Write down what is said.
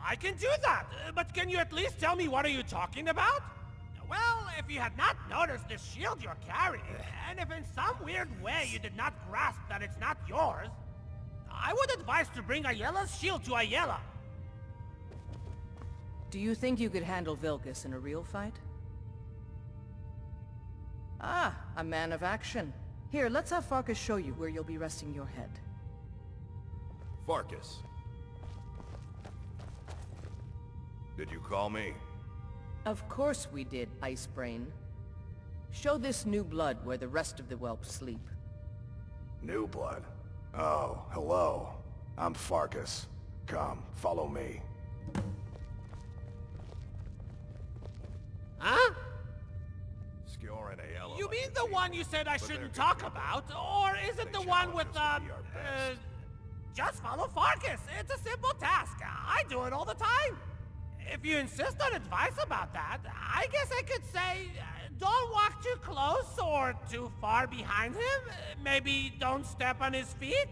I can do that, but can you at least tell me what are you talking about? Well, if you had not noticed this shield you're carrying, and if in some weird way you did not grasp that it's not yours, I would advise to bring Ayela's shield to Ayela. Do you think you could handle Vilkas in a real fight? Ah, a man of action. Here, let's have Farkas show you where you'll be resting your head. Farkas. Did you call me? Of course we did, Icebrain. Show this new blood where the rest of the whelps sleep. New blood? Oh, hello. I'm Farkas. Come, follow me. Huh? Skeever and Ayela. You like mean to the team one up, you said I but shouldn't they're talk good about? people. Or is it They the one with, challenge us to be our best. just follow Farkas. It's a simple task. I do it all the time. If you insist on advice about that, I guess I could say, don't walk too close or too far behind him. Maybe don't step on his feet.